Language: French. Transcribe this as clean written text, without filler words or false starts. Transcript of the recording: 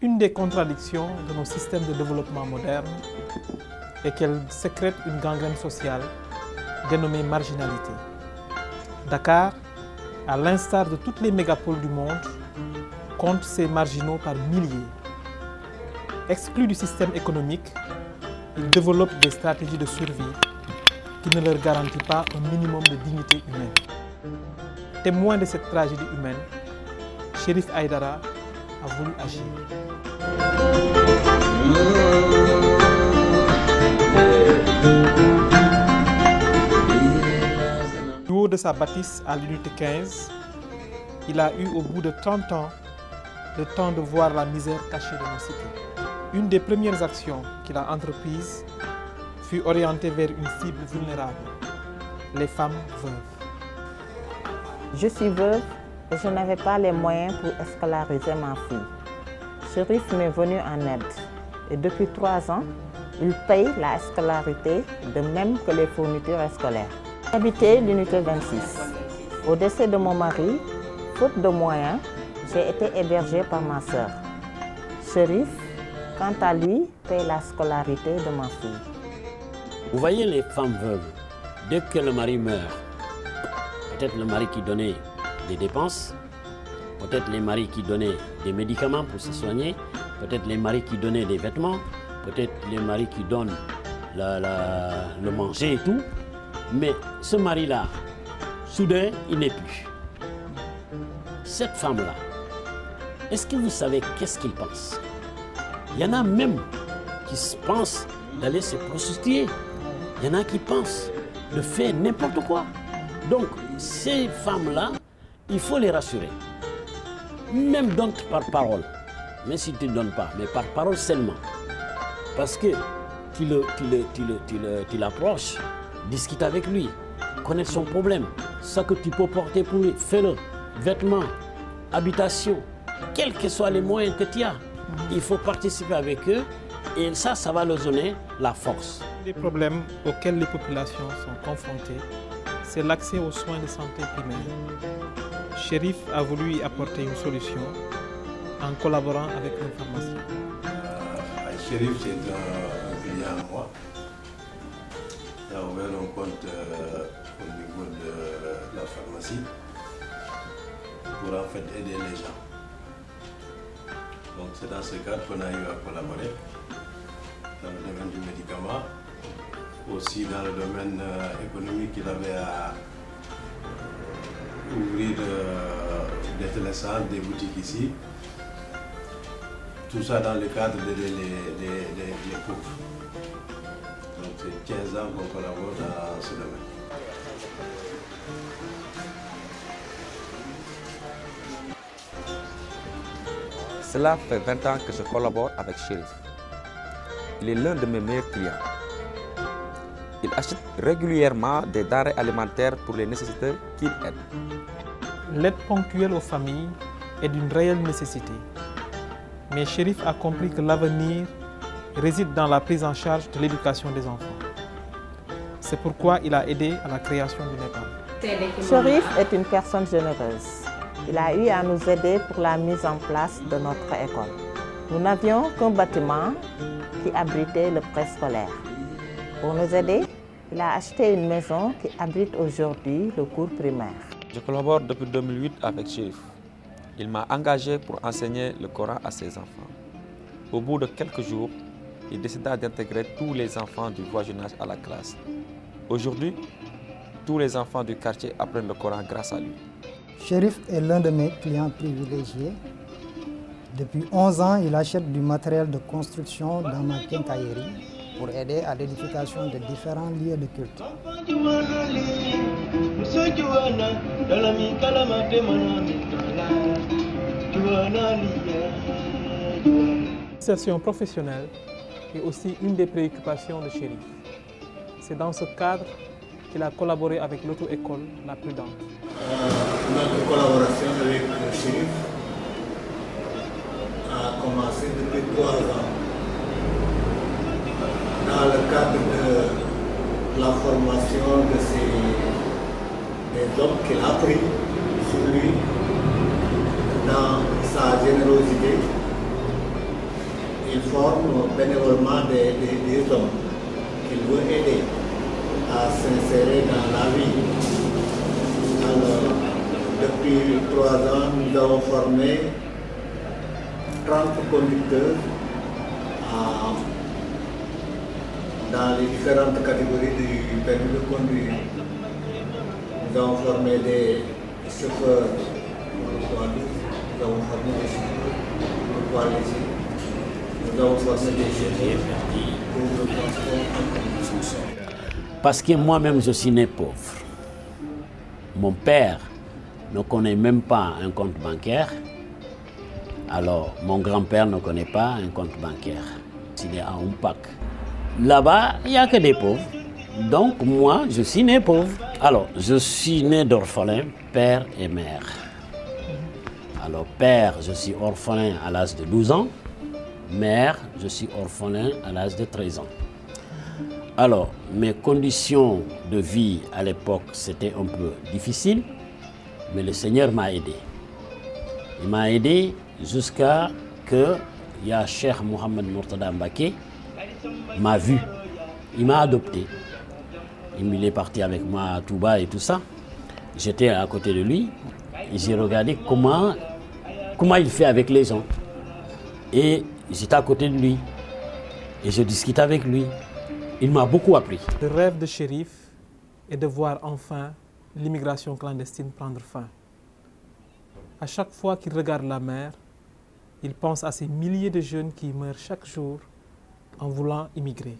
Une des contradictions de nos systèmes de développement modernes est qu'elle sécrète une gangrène sociale dénommée marginalité. Dakar, à l'instar de toutes les mégapoles du monde, compte ses marginaux par milliers. Exclus du système économique, ils développent des stratégies de survie qui ne leur garantissent pas un minimum de dignité humaine. Témoin de cette tragédie humaine, Chérif Aïdara a voulu agir. Du haut de sa bâtisse à l'unité 15, il a eu au bout de 30 ans le temps de voir la misère cachée de nos cités. Une des premières actions qu'il a entreprises fut orientée vers une cible vulnérable, les femmes veuves. Je suis veuve et je n'avais pas les moyens pour scolariser ma fille. Chérif m'est venu en aide et depuis 3 ans, il paye la scolarité de même que les fournitures scolaires. J'habitais l'unité 26. Au décès de mon mari, faute de moyens, j'ai été hébergée par ma sœur. Chérif, quant à lui, paye la scolarité de ma fille. Vous voyez les femmes veuves, dès que le mari meurt, peut-être le mari qui donnait des dépenses, peut-être les maris qui donnaient des médicaments pour se soigner, peut-être les maris qui donnaient des vêtements, peut-être les maris qui donnent le manger et tout. Mais ce mari-là, soudain, il n'est plus. Cette femme-là, est-ce que vous savez qu'est-ce qu'il pense? Il y en a même qui pensent d'aller se prostituer. Il y en a qui pensent de faire n'importe quoi. Donc, ces femmes-là, il faut les rassurer. Même donc par parole. Mais si tu ne donnes pas, mais par parole seulement. Parce que tu l'approches, discute avec lui, connais son problème, ce que tu peux porter pour lui, fais-le. Vêtements, habitation, quels que soient les moyens que tu as, il faut participer avec eux et ça va leur donner la force. Les problèmes auxquels les populations sont confrontées, c'est l'accès aux soins de santé primaires. Chérif a voulu y apporter une solution en collaborant avec un pharmacien. Chérif, c'est un client à moi. Il a ouvert un compte au niveau de la pharmacie pour en fait aider les gens. Donc c'est dans ce cadre qu'on a eu à collaborer dans le domaine du médicament, aussi dans le domaine économique. Il avait à ouvrir des télécentres, des boutiques ici. Tout ça dans le cadre d'aider les pauvres. Donc c'est 15 ans qu'on collabore dans ce domaine. Cela fait 20 ans que je collabore avec Chérif. Il est l'un de mes meilleurs clients. Il achète régulièrement des denrées alimentaires pour les nécessiteux qu'il aide. L'aide ponctuelle aux familles est d'une réelle nécessité. Mais Chérif a compris que l'avenir réside dans la prise en charge de l'éducation des enfants. C'est pourquoi il a aidé à la création d'une école. Chérif est une personne généreuse. Il a eu à nous aider pour la mise en place de notre école. Nous n'avions qu'un bâtiment qui abritait le préscolaire. Pour nous aider, il a acheté une maison qui abrite aujourd'hui le cours primaire. Je collabore depuis 2008 avec Chérif. Il m'a engagé pour enseigner le Coran à ses enfants. Au bout de quelques jours, il décida d'intégrer tous les enfants du voisinage à la classe. Aujourd'hui, tous les enfants du quartier apprennent le Coran grâce à lui. Chérif est l'un de mes clients privilégiés. Depuis 11 ans, il achète du matériel de construction dans ma quincaillerie pour aider à l'édification de différents lieux de culte. L'insertion professionnelle est aussi une des préoccupations de Chérif. C'est dans ce cadre qu'il a collaboré avec l'auto-école La Prudente. Notre collaboration avec Chérif a commencé depuis 3 ans. Dans le cadre de la formation des hommes qu'il a pris sur lui, dans sa générosité, il forme bénévolement des hommes qu'il veut aider à s'insérer dans la vie. Alors, depuis 3 ans, nous avons formé 30 conducteurs dans les différentes catégories du permis de conduire. Nous avons formé des chauffeurs pour le poids lourd, nous avons formé des chauffeurs pour le poids léger, nous avons formé des chauffeurs pour le transport. Parce que moi-même, je suis né pauvre. Mon père ne connaît même pas un compte bancaire. Alors, mon grand-père ne connaît pas un compte bancaire. Il est à Umpak. Là-bas, il n'y a que des pauvres. Donc, moi, je suis né pauvre. Alors, je suis né d'orphelin, père et mère. Alors, père, je suis orphelin à l'âge de 12 ans. Mère, je suis orphelin à l'âge de 13 ans. Alors, mes conditions de vie à l'époque, c'était un peu difficile, mais le Seigneur m'a aidé. Il m'a aidé jusqu'à que Cheikh Mohamed Murtada Mbaké m'a vu. Il m'a adopté. Il est parti avec moi à Touba et tout ça. J'étais à côté de lui et j'ai regardé comment il fait avec les gens. Et j'étais à côté de lui et je discutais avec lui. Il m'a beaucoup appris. Le rêve de Chérif est de voir enfin l'immigration clandestine prendre fin. À chaque fois qu'il regarde la mer, il pense à ces milliers de jeunes qui meurent chaque jour en voulant immigrer.